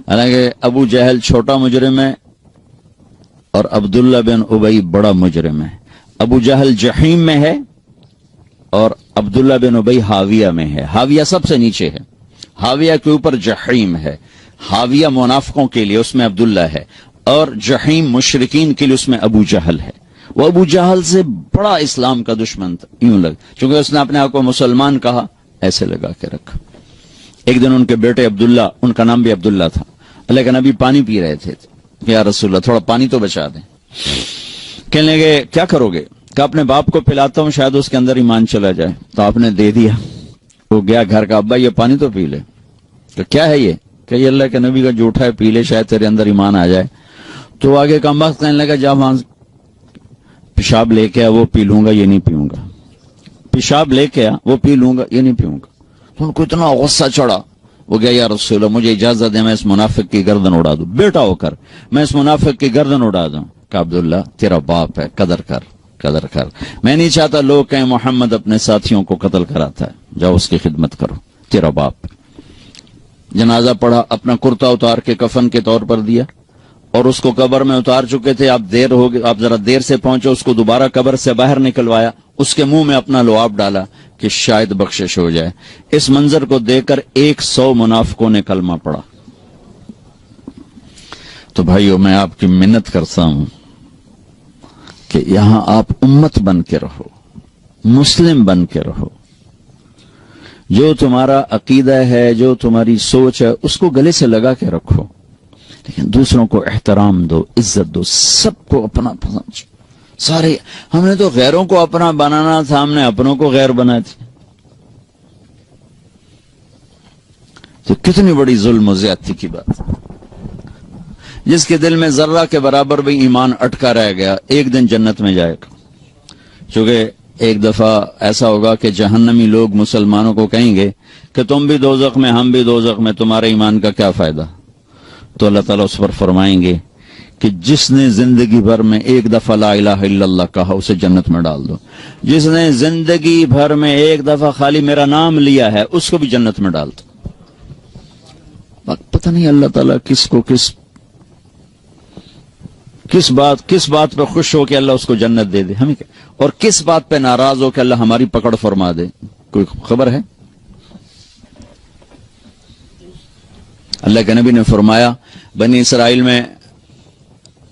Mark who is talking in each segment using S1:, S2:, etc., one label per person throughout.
S1: حالانکہ ابو جہل چھوٹا مجرم ہے اور عبداللہ بن ابی بڑا مجرم ہے. ابو جہل جحیم میں ہے اور عبداللہ بن ابی حاویہ میں ہے. حاویہ سب سے نیچے ہے, حاویہ کے اوپر جحیم ہے. حاویہ منافقوں کے لیے, اس میں عبداللہ ہے, اور جحیم مشرکین کے لیے, اس میں ابو جہل ہے. وہ ابو جہل سے بڑا اسلام کا دشمن تھا, یوں لگ, چونکہ اس نے اپنے آپ کو مسلمان کہا, ایسے لگا کے رکھا. ایک دن ان کے بیٹے عبداللہ, ان کا نام بھی عبداللہ تھا, اللہ کے نبی پانی پی رہے تھے کہ یا رسول اللہ تھوڑا پانی تو بچا دیں. کہنے لگے کیا کرو گے؟ کہ اپنے باپ کو پلاتا ہوں, شاید اس کے اندر ایمان چلا جائے. تو آپ نے دے دیا. وہ گیا گھر کا, ابا یہ پانی تو پی لے. کہ کیا ہے یہ؟ کہ یہ اللہ کے نبی کا جھوٹا ہے, پی لے شاید تیرے اندر ایمان آ جائے. تو آگے کم وقت کہنے لگا جا وہاں پیشاب لے کے آ, وہ پی لوں گا, یہ نہیں پیوں گا. پیشاب لے کے آ, وہ پی لوں گا, یہ نہیں پیوں گا. تو ان کو اتنا غصہ چڑھا, وہ گیا یا رسول اللہ مجھے اجازت دے میں اس منافق کی گردن اڑا دوں, بیٹا ہو کر میں اس منافق کی گردن اڑا دوں. کہ عبداللہ تیرا باپ ہے, قدر کر, قدر کر. میں نہیں چاہتا لوگ کہیں محمد اپنے ساتھیوں کو قتل کراتا ہے, جاؤ اس کی خدمت کرو, تیرا باپ. جنازہ پڑھا, اپنا کرتا اتار کے کفن کے طور پر دیا, اور اس کو قبر میں اتار چکے تھے. آپ دیر ہو گئے, آپ ذرا دیر سے پہنچے, اس کو دوبارہ قبر سے باہر نکلوایا, اس کے منہ میں اپنا لعاب ڈالا کہ شاید بخشش ہو جائے. اس منظر کو دیکھ کر 100 منافقوں نے کلمہ پڑھا. تو بھائیو میں آپ کی منت کرتا ہوں کہ یہاں آپ امت بن کے رہو, مسلم بن کے رہو. جو تمہارا عقیدہ ہے, جو تمہاری سوچ ہے, اس کو گلے سے لگا کے رکھو, لیکن دوسروں کو احترام دو, عزت دو, سب کو اپنا پسند. سارے ہم نے تو غیروں کو اپنا بنانا تھا, ہم نے اپنوں کو غیر بنائے تھے. تو کتنی بڑی ظلم و زیادتی کی بات. جس کے دل میں ذرہ کے برابر بھی ایمان اٹکا رہ گیا, ایک دن جنت میں جائے گا. چونکہ ایک دفعہ ایسا ہوگا کہ جہنمی لوگ مسلمانوں کو کہیں گے کہ تم بھی دوزخ میں, ہم بھی دوزخ میں, تمہارے ایمان کا کیا فائدہ؟ تو اللہ تعالیٰ اس پر فرمائیں گے کہ جس نے زندگی بھر میں ایک دفعہ لا الہ الا اللہ کہا اسے جنت میں ڈال دو. جس نے زندگی بھر میں ایک دفعہ خالی میرا نام لیا ہے اس کو بھی جنت میں ڈال دو. پتہ نہیں اللہ تعالیٰ کس کو کس بات پہ خوش ہو کہ اللہ اس کو جنت دے دے, ہمیں کیا, اور کس بات پہ ناراض ہو کہ اللہ ہماری پکڑ فرما دے, کوئی خبر ہے؟ اللہ کے نبی نے فرمایا بنی اسرائیل میں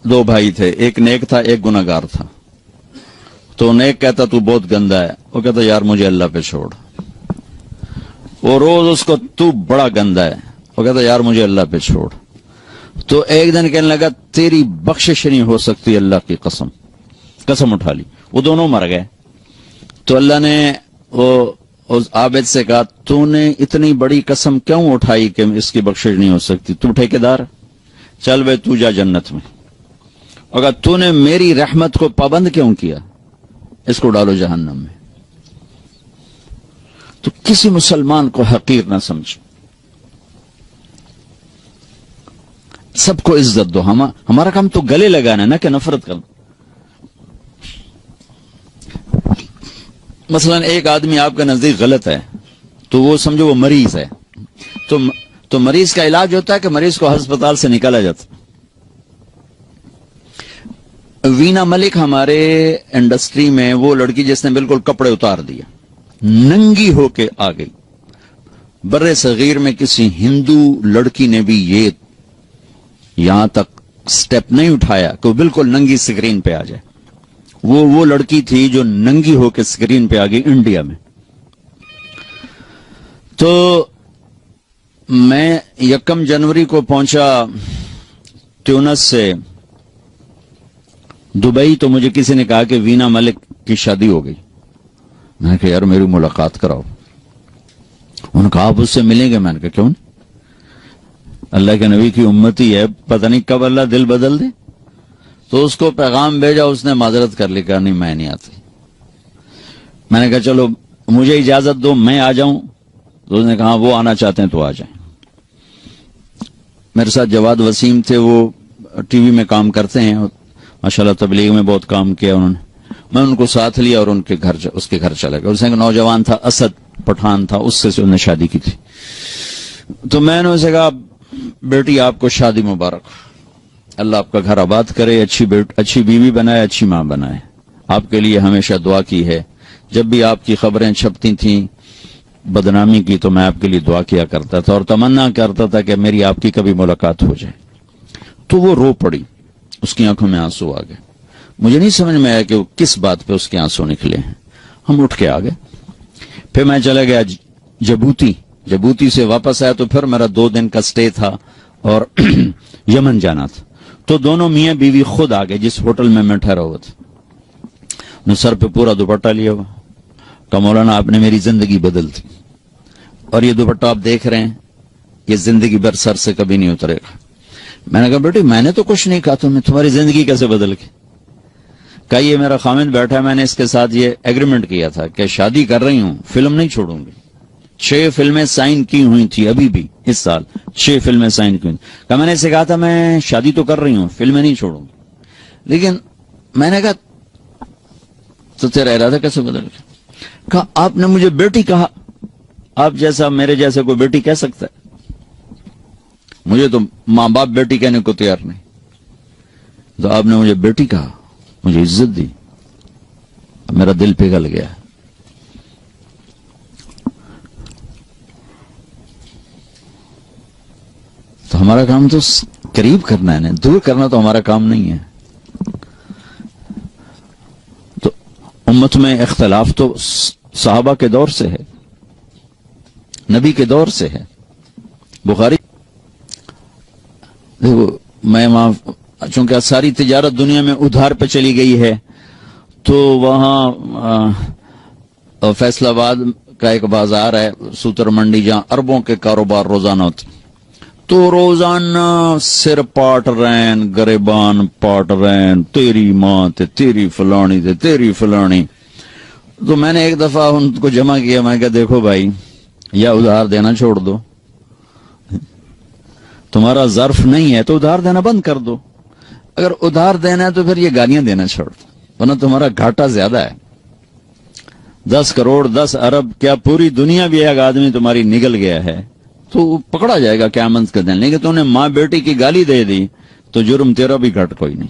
S1: 2 بھائی تھے, ایک نیک تھا, ایک گناہگار تھا. تو نیک کہتا تو بہت گندا ہے, وہ کہتا یار مجھے اللہ پہ چھوڑ. وہ روز اس کو تو بڑا گندا ہے, وہ کہتا یار مجھے اللہ پہ چھوڑ. تو ایک دن کہنے لگا تیری بخشش نہیں ہو سکتی, اللہ کی قسم اٹھا لی. وہ دونوں مر گئے. تو اللہ نے وہ اس عابد سے کہا تو نے اتنی بڑی قسم کیوں اٹھائی کہ اس کی بخشش نہیں ہو سکتی؟ تو ٹھیکیدار, چل بے تو جا جنت میں. اگر تو نے میری رحمت کو پابند کیوں کیا, اس کو ڈالو جہنم میں. تو کسی مسلمان کو حقیر نہ سمجھو, سب کو عزت دو. ہمارا کام تو گلے لگانا نہ کہ نفرت کرنا. مثلا ایک آدمی آپ کے نزدیک غلط ہے تو وہ سمجھو وہ مریض ہے, تو مریض کا علاج ہوتا ہے کہ مریض کو ہسپتال سے نکالا جاتا. وینا ملک ہمارے انڈسٹری میں وہ لڑکی جس نے بالکل کپڑے اتار دیا, ننگی ہو کے آ گئی. بر صغیر میں کسی ہندو لڑکی نے بھی یہ یہاں تک سٹیپ نہیں اٹھایا کہ وہ بالکل ننگی سکرین پہ آ جائے. وہ لڑکی تھی جو ننگی ہو کے سکرین پہ آ گئی انڈیا میں. تو میں 1 جنوری کو پہنچا ٹیونس سے دبئی, تو مجھے کسی نے کہا کہ وینا ملک کی شادی ہو گئی. میں نے کہا یار میری ملاقات کراؤ. انہوں نے کہا آپ اس سے ملیں گے. میں نے کہا کیوں نہیں, اللہ کے نبی کی امتی ہے, پتہ نہیں کب اللہ دل بدل دے. تو اس کو پیغام بھیجا, اس نے معذرت کر لی, کہا نہیں میں نہیں آتی. میں نے کہا چلو مجھے اجازت دو میں آ جاؤں. تو اس نے کہا وہ آنا چاہتے ہیں تو آ جائیں. میرے ساتھ جواد وسیم تھے, وہ ٹی وی میں کام کرتے ہیں, माशाल्लाह तबलीग में बहुत काम किया उन्होंने। मैं उनको साथ लिया और उसके घर चला गया। उसने एक नौजवान था, असद पठान था, उससे उन्होंने शादी की थी। तो मैंने उसे कहा, बेटी आपको शादी मुबारक, अल्लाह आपका घर आबाद करे, अच्छी बीवी बनाए, अच्छी मां बनाए। आपके लिए हमेशा दुआ की है। जब भी आपकी खबरें छपती थीं बदनामी की तो मैं आपके लिए दुआ किया करता था और तमन्ना करता था कि मेरी आपकी कभी मुलाकात हो जाए। तो वो रो पड़ी, उसकी आंखों में आंसू आ गए। मुझे नहीं समझ में आया कि वो किस बात पे उसके आंसू निकले हैं। हम उठ के आ गए। फिर मैं चला गया जबूती से वापस आया तो फिर मेरा 2 दिन का स्टे था और यमन जाना था। तो दोनों मियां बीवी खुद आ गए जिस होटल में मैं ठहरा हुआ था। उन्हें सर पे पूरा दुपट्टा लिया हुआ, कहा मौलाना आपने मेरी जिंदगी बदल दी और ये दुपट्टा आप देख रहे हैं ये जिंदगी भर सर से कभी नहीं उतरेगा। मैंने कहा बेटी मैंने तो कुछ नहीं कहा, तुम्हारी जिंदगी कैसे बदल गई? कहा ये मेरा खामिद बैठा है, मैंने इसके साथ ये एग्रीमेंट किया था कि शादी कर रही हूं, फिल्म नहीं छोड़ूंगी। 6 फिल्में साइन की हुई थी, अभी भी इस साल 6 फिल्में साइन की हुई। कहा मैंने इसे कहा था मैं शादी तो कर रही हूं, फिल्में नहीं छोड़ूंगी। लेकिन मैंने कहा तो तेरा इरादा कैसे बदल गया? कहा आपने मुझे बेटी कहा, आप जैसा मेरे जैसे कोई बेटी कह सकता है? मुझे तो मां बाप बेटी कहने को तैयार नहीं, तो आपने मुझे बेटी कहा, मुझे इज्जत दी, मेरा दिल पिघल गया। तो हमारा काम तो करीब करना है ना, दूर करना तो हमारा काम नहीं है। तो उम्मत में इख्तलाफ तो सहाबा के दौर से है, नबी के दौर से है। बुखारी देखो, मैं वहां चूंकि सारी तिजारत दुनिया में उधार पे चली गई है, तो वहां फैसलाबाद का एक बाजार है, सूतर मंडी, जहां अरबों के कारोबार रोजाना होते। तो रोजाना सिर पाट रैन, गरेबान पाट रैन, तेरी मां ते तेरी फलानी ते तेरी फलानी। तो मैंने एक दफा उनको जमा किया, मैं कहा देखो भाई, या उधार देना छोड़ दो, तुम्हारा ज़र्फ नहीं है तो उधार देना बंद कर दो। अगर उधार देना है तो फिर ये गालियां देना छोड़ दो, वरना तुम्हारा घाटा ज्यादा है। 10 करोड़ 10 अरब क्या पूरी दुनिया भी एक आदमी तुम्हारी निकल गया है तो पकड़ा जाएगा क़यामत के दिन। लेकिन तुमने मां बेटी की गाली दे दी तो जुर्म तेरा भी घट कोई नहीं,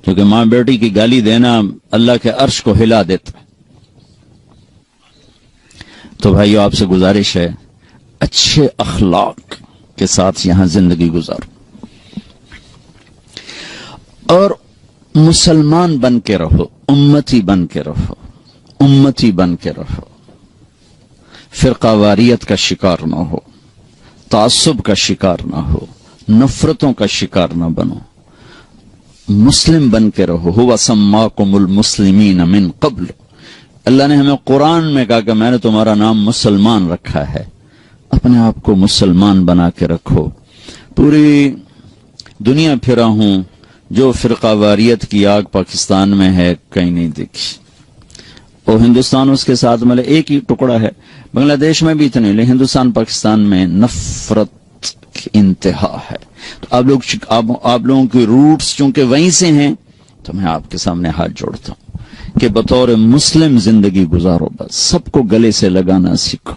S1: क्योंकि मां बेटी की गाली देना अल्लाह के अर्श को हिला देता। तो भाइयों आपसे गुजारिश है, अच्छे अखलाक के साथ यहां जिंदगी गुजारो और मुसलमान बन के रहो, उम्मती बन के रहो, उम्मती बन के रहो। फिरकावारियत का शिकार ना हो, तासुब का शिकार ना हो, नफरतों का शिकार ना बनो, मुस्लिम बन के रहो। हुवा सम्माकुमुल मुस्लिमीन मिन क़ब्ल, अल्लाह ने हमें कुरान में कहा कि मैंने तुम्हारा नाम मुसलमान रखा है। अपने आप को मुसलमान बना के रखो। पूरी दुनिया फिरा हूं, जो फिरकावारियत की आग पाकिस्तान में है कहीं नहीं देखी। और हिंदुस्तान उसके साथ मतलब एक ही टुकड़ा है, बांग्लादेश में भी इतने, लेकिन हिंदुस्तान पाकिस्तान में नफरत की इंतहा है। तो आप लोगों की रूट्स चूंकि वहीं से हैं, तो मैं आपके सामने हाथ जोड़ता हूं कि बतौर मुस्लिम जिंदगी गुजारो। बस सबको गले से लगाना सीखो।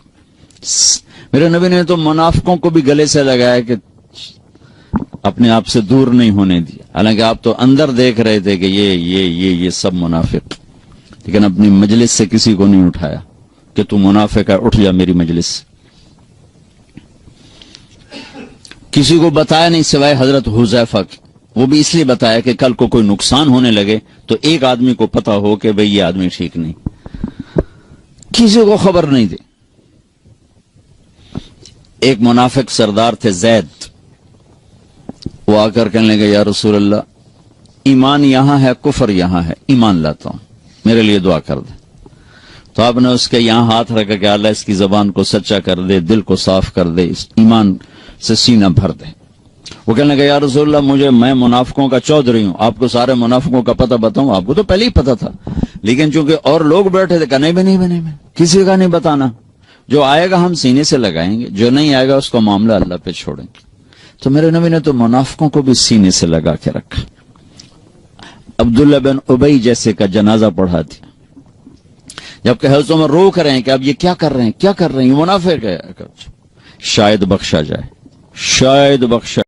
S1: मेरे नबी ने तो मुनाफिकों को भी गले से लगाया कि अपने आप से दूर नहीं होने दिया। हालांकि आप तो अंदर देख रहे थे कि ये सब मुनाफिक, लेकिन अपनी मजलिस से किसी को नहीं उठाया कि तू मुनाफिक है, उठ जा मेरी मजलिस से। किसी को बताया नहीं सिवाय हजरत हुजैफा की। वो भी इसलिए बताया कि कल को कोई नुकसान होने लगे तो एक आदमी को पता हो कि भाई ये आदमी ठीक नहीं, किसी को खबर नहीं दी। एक मुनाफिक सरदार थे जैद, वो आकर कहने लगे या रसूल अल्लाह, ईमान यहां है, कुफर यहां है, ईमान लाता हूं, मेरे लिए दुआ कर दे। तो आपने उसके यहां हाथ रखा कि अल्लाह इसकी जबान को सच्चा कर दे, दिल को साफ कर दे, इस ईमान से सीना भर दे। वो कहने लगे या रसूल अल्लाह, मैं मुनाफिकों का चौधरी हूं, आपको सारे मुनाफिकों का पता बताऊं? आपको तो पहले ही पता था, लेकिन चूंकि और लोग बैठे थे, कहा नहीं, किसी का नहीं बताना। जो आएगा हम सीने से लगाएंगे, जो नहीं आएगा उसका मामला अल्लाह पे छोड़ेंगे। तो मेरे नबी ने तो मुनाफिकों को भी सीने से लगा के रखा। عبداللہ بن ابی جیسے کا جنازہ پڑھا تھی، جبکہ حضرت عمر روک رہے ہیں کہ اب یہ کیا کر رہے ہیں، کیا کر رہے ہیں، یہ منافق ہے، شاید بخشا جائے، شاید بخشا